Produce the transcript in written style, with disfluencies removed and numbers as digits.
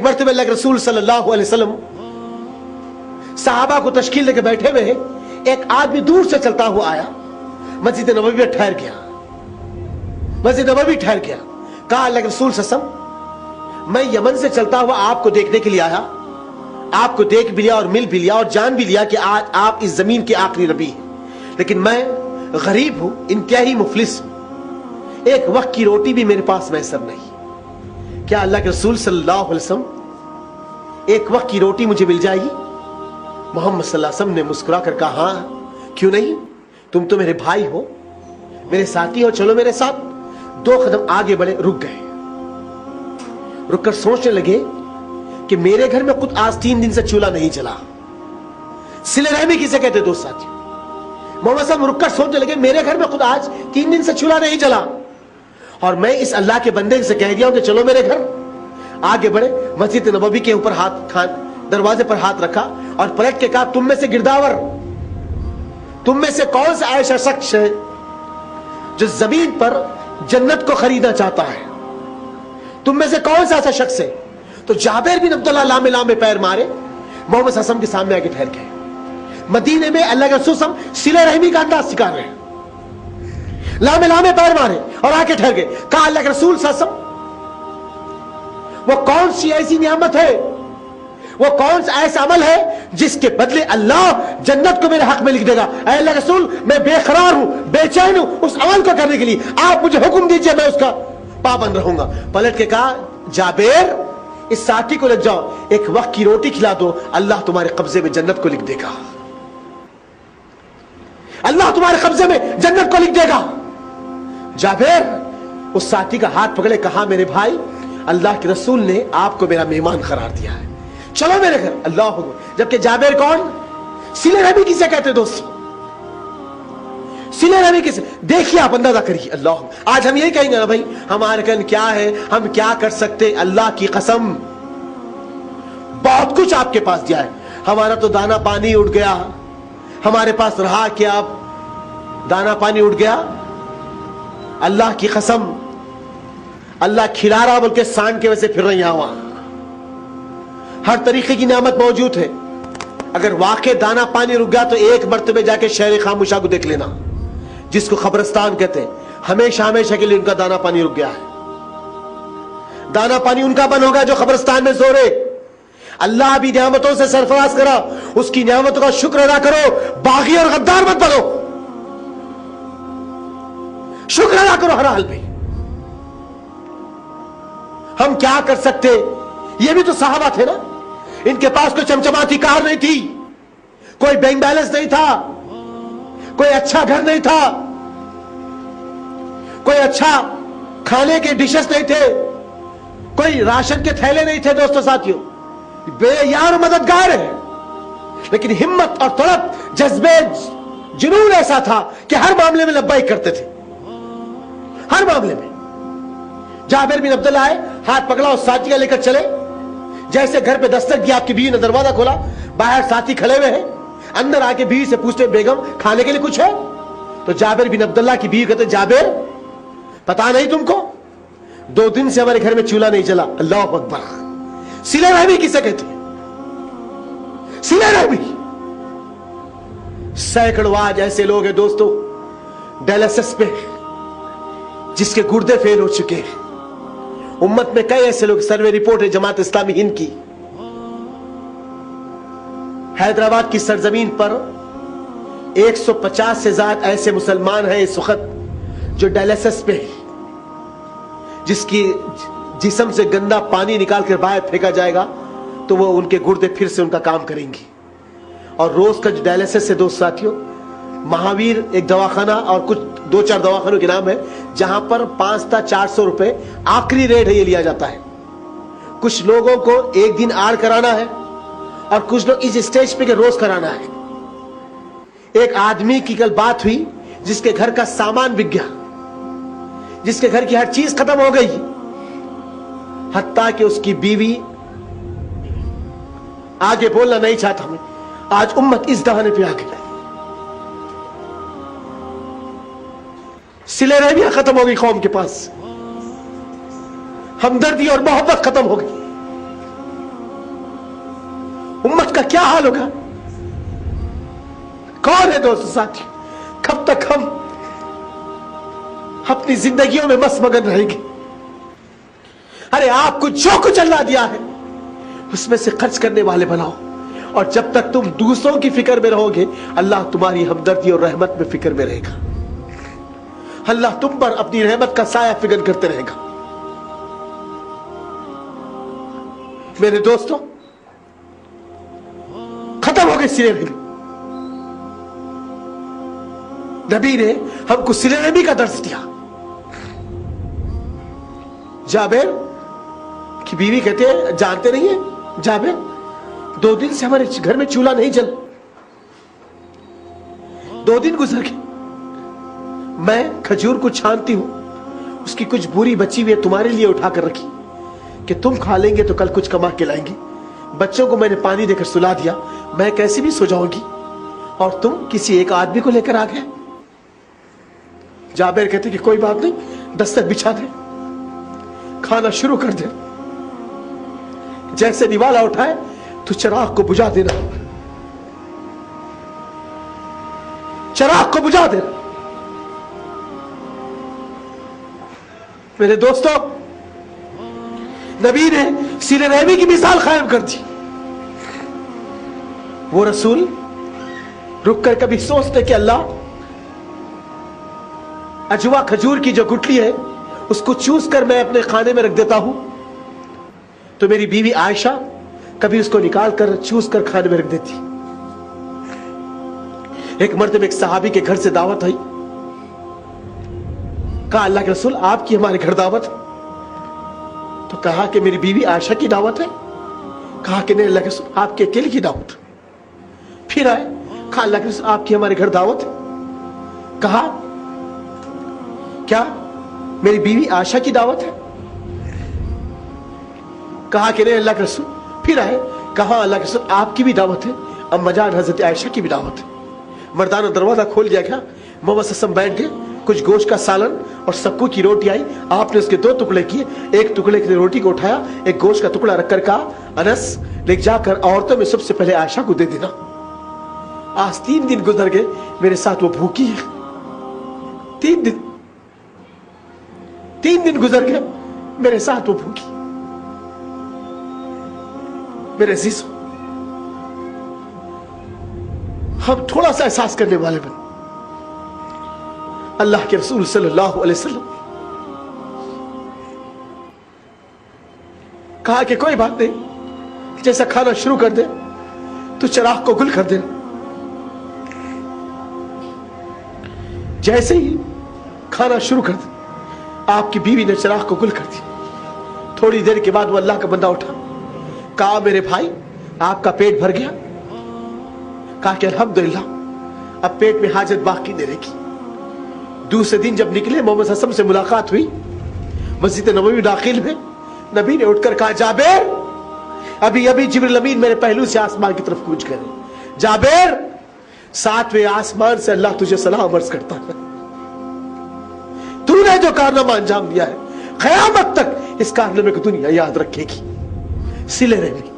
मरतबे अल्लाह के रसूल सल्लल्लाहु अलैहि वसल्लम सहाबा को तशकील लेके बैठे हुए, एक आदमी दूर से चलता हुआ आया, मस्जिद नबवी में ठहर गया। मस्जिद नबवी ठहर गया, कहा अल्लाह के रसूल सल्लल्लाहु अलैहि वसल्लम, मैं यमन से चलता हुआ आपको देखने के लिए आया, आपको देख भी लिया और मिल भी लिया और जान भी लिया कि आज आप इस जमीन के आखिरी नबी हैं, लेकिन मैं गरीब हूं, इंतहाई मुफलिस हूं, एक वक्त की रोटी भी मेरे पास मैसर नहीं। क्या अल्लाह के रसूल सल्लल्लाहु अलैहि वसल्लम एक वक्त की रोटी मुझे मिल जाएगी? मोहम्मद सल्लल्लाहु अलैहि वसल्लम ने मुस्कुरा कर कहा, हाँ क्यों नहीं, तुम तो मेरे भाई हो, मेरे साथी हो, चलो मेरे साथ। 2 कदम आगे बढ़े, रुक गए। रुककर सोचने लगे कि मेरे घर में खुद आज 3 दिन से चूल्हा नहीं जला। सिले रहमी किसे कहते दोस्त साथी? मोहम्मद साहब रुककर सोचने लगे, मेरे घर में खुद आज 3 दिन से चूल्हा नहीं जला और मैं इस अल्लाह के बंदे से कह दिया हूं कि चलो मेरे घर। आगे बढ़े, मस्जिद नबवी के ऊपर दरवाजे पर हाथ रखा और पलट के कहा, तुम में से गिरदावर, तुम में से कौन सा ऐसा शख्स है जो जमीन पर जन्नत को खरीदना चाहता है? तुम में से कौन सा ऐसा शख्स है? तो जाबिर बिन अब्दुल्लाह लामे लामे पैर मारे, मोहम्मद हसन के सामने आके ठहर गए। मदीने में अल्लाह के रसूल सिले रहमी का अंदाज सिखा रहे हैं, लामे लामे पैर मारे और आके ठहर गए। कहा अल्लाह के रसूल सल्लल्लाहु अलैहि वसल्लम, वो कौन सी ऐसी नियामत है, वो कौन सा ऐसा अमल है जिसके बदले अल्लाह जन्नत को मेरे हक में लिख देगा? ऐ अल्लाह के रसूल, मैं बेकरार हूं, बेचैन हूं उस अमल को करने के लिए, आप मुझे हुक्म दीजिए, मैं उसका पाबंद रहूंगा। पलट के कहा, जाबिर इस साथी को ले जाओ, एक वक्त की रोटी खिला दो, अल्लाह तुम्हारे कब्जे में जन्नत को लिख देगा, अल्लाह तुम्हारे कब्जे में जन्नत को लिख देगा। जाबिर उस साथी का हाथ पकड़े, कहा मेरे भाई, अल्लाह के रसूल ने आपको मेरा मेहमान करार दिया है, चलो मेरे घर। अल्लाह अकबर। जबकि जाबिर कौन? सिले रहमी किसे कहते दोस्तों? सिले रहमी किसे? देखिए आप अंदाजा करिए। अल्लाह, आज हम यही कहेंगे ना भाई हमारे कन क्या है, हम क्या कर सकते? अल्लाह की कसम बहुत कुछ आपके पास दिया है, हमारा तो दाना पानी उड़ गया, हमारे पास रहा क्या? अब दाना पानी उड़ गया। अल्लाह की कसम, अल्लाह खिला रहा बोल के सांड के वैसे फिर रहे यहां वहां, हर तरीके की नियामत मौजूद है। अगर वाकई दाना पानी रुक गया तो एक मर्तबे जाके शहर खामोशा को देख लेना, जिसको खबरस्तान कहते हैं, हमेशा हमेशा के लिए उनका दाना पानी रुक गया है। दाना पानी उनका बंद होगा जो खबरस्तान में सो रहे। अल्लाह भी नियामतों से सरफराज करा, उसकी नियामतों का शुक्र अदा करो, बागी और गद्दार मत बनो, शुक्र अदा करो हर हाल में। हम क्या कर सकते? ये भी तो सहाबा थे ना, इनके पास कोई चमचमाती कार नहीं थी, कोई बैंक बैलेंस नहीं था, कोई अच्छा घर नहीं था, कोई अच्छा खाने के डिशेस नहीं थे, कोई राशन के थैले नहीं थे। दोस्तों साथियों, बेयार और मददगार है, लेकिन हिम्मत और तड़प, जज्बे, जुनून ऐसा था कि हर मामले में लब्बाइक करते थे, हर मामले में। जाबिर बिन अब्दुल्लाह आए, हाथ पकड़ा और साथी का लेकर चले। जैसे घर पे दस्तक दी, आपकी बीवी ने दरवाजा खोला, बाहर साथी खड़े हुए हैं, अंदर आके बीवी से पूछते, बेगम खाने के लिए कुछ है? तो जाबिर बिन अब्दुल्लाह की बीवी कहते, जाबिर पता नहीं तुमको, 2 दिन से हमारे घर में चूल्हा नहीं जला। अल्लाह अकबर। सिले रहमी किसे कहते? सिले रहमी। सैकड़ों आज ऐसे लोग हैं दोस्तों डायलिसिस पे, जिसके गुर्दे फेल हो चुके हैं। उम्मत में कई ऐसे लोग, सर्वे रिपोर्ट है जमात इस्लामी हिंद की, हैदराबाद की सरजमीन पर 150 से ज्यादा ऐसे मुसलमान हैं इस वक्त जो डायलिसिस पे है, जिसकी जिस्म से गंदा पानी निकाल कर बाहर फेंका जाएगा तो वो उनके गुर्दे फिर से उनका काम करेंगे। और रोज का जो डायलिसिस है दोस्त साथियों, महावीर एक दवाखाना और कुछ 2-4 दवाखानों के नाम है जहां पर 500-400 रुपए आखिरी रेट है, ये लिया जाता है। कुछ लोगों को एक दिन आड़ कराना है और कुछ लोग इस स्टेज पे के रोज कराना है। एक आदमी की कल बात हुई जिसके घर का सामान बिक गया, जिसके घर की हर चीज खत्म हो गई, हत्ता कि उसकी बीवी आगे बोलना नहीं चाहता। हमें आज उम्मत इस दहाने पे आ गई, सिले रहमियां खत्म हो गई कौम के पास, हमदर्दी और मोहब्बत खत्म हो गई। کا کیا حال ہوگا؟ کون ہے دوست ساتھی؟ کب تک ہم اپنی زندگیوں میں مست مگن رہیں گے؟ ارے آپ کو جو کچھ اللہ دیا ہے اس میں سے خرچ کرنے والے بناؤ، اور جب تک تم دوسروں کی فکر میں رہو گے اللہ تمہاری ہمدردی اور رحمت میں فکر میں رہے گا، اللہ تم پر اپنی رحمت کا سایہ فکر کرتے رہے گا۔ میرے دوستوں، ختم ہو گئے سلے رحمی۔ نبی نے ہم کو سلے رحمی کا درس دیا۔ جابر کی بیوی کہتے ہیں، جانتے نہیں ہیں جابر 2 دن سے ہمارے گھر میں چولہا نہیں جل، 2 دن گزر گئے، میں کھجور کو چھانتی ہوں، اس کی کچھ بوری بچی ہوئی ہے، تمہارے لیے اٹھا کر رکھی کہ تم کھا لیں گے تو کل کچھ کما کے لائیں گے، بچوں کو میں نے پانی دے کر سلا دیا، میں کیسے بھی سو جاؤں گی اور تم کسی ایک آدمی کو لے کر آ گئے۔ جابر کہتے کہ کوئی بات نہیں، دستک بچھا دے، کھانا شروع کر دے، جیسے نوالا اٹھائے تو چراغ کو بجھا دینا، چراغ کو بجھا دینا۔ میرے دوستوں، نبی نے صلہ رحمی کی مثال قائم کر دی۔ وہ رسول رک کر کبھی سوچتے کہ اللہ، اجوا کھجور کی جو گٹلی ہے اس کو چوس کر میں اپنے کھانے میں رکھ دیتا ہوں، تو میری بیوی عائشہ کبھی اس کو نکال کر چوس کر کھانے میں رکھ دیتی۔ ایک مرتبہ ایک صحابی کے گھر سے دعوت آئی، کہا اللہ کے رسول آپ کی ہمارے گھر دعوت، تو کہا کہ میری بیوی عائشہ کی دعوت ہے، کہا کہ نہیں اللہ کے رسول آپ کے اکیلے کی دعوت۔ پھر آئے، کہا اللہ کے رسول آپ کی ہمارے گھر دعوت ہے، کہا کیا میری بیوی عائشہ کی دعوت ہے، کہا کہ نہیں اللہ کے رسول۔ پھر آئے، کہا اللہ کے رسول آپ کی بھی دعوت ہے، اما جان حضرت عائشہ کی بھی دعوت ہے۔ مردانہ دروازہ کھول دیا گیا، محمد صلی اللہ علیہ وسلم بیٹھ گئے، کچھ گوشت کا سالن اور سکو کی روٹی آئی، آپ نے اس کے 2 ٹکڑے کیے، ایک ٹکڑے کی روٹی کو اٹھایا، ایک گوشت کا ٹکڑا رکھ کر کہا انس لے جا کر عورتوں میں سب سے پہلے عائشہ کو دے دینا۔ آج 3 دن گزر گئے، میرے ساتھ وہ بھوکی ہے، 3 دن گزر گئے، میرے ساتھ وہ بھوکی۔ میرے عزیزوں، ہم تھوڑا سا احساس کرنے والے بن۔ اللہ کے رسول صلی اللہ علیہ وسلم کہا کہ کوئی بات نہیں، جیسا کھانا شروع کر دے تو چراغ کو گل کر دے۔ جیسے ہی کھانا شروع کر دے آپ کی بیوی نے چراغ کو گل کر دی۔ تھوڑی دیر کے بعد وہ اللہ کا بندہ اٹھا، کہا میرے بھائی آپ کا پیٹ بھر گیا؟ کہا کہ الحمدللہ اب پیٹ میں حاجت باقی نہیں رہے گی۔ دوسرے دن جب نکلے، محمد صلی اللہ علیہ وسلم سے ملاقات ہوئی مسجد نبوی داخل میں، نبی نے اٹھ کر کہا جابر ابھی ابھی جبریل امین میرے پہلو سے آسمان کی طرف کوچ گئے، جابر 7ویں آسمان سے اللہ تجھے سلام عرض کرتا ہے، تو نے جو کارنامہ انجام دیا ہے قیامت تک اس کارنامے کو دنیا یاد رکھے گی۔ صلہ رحمی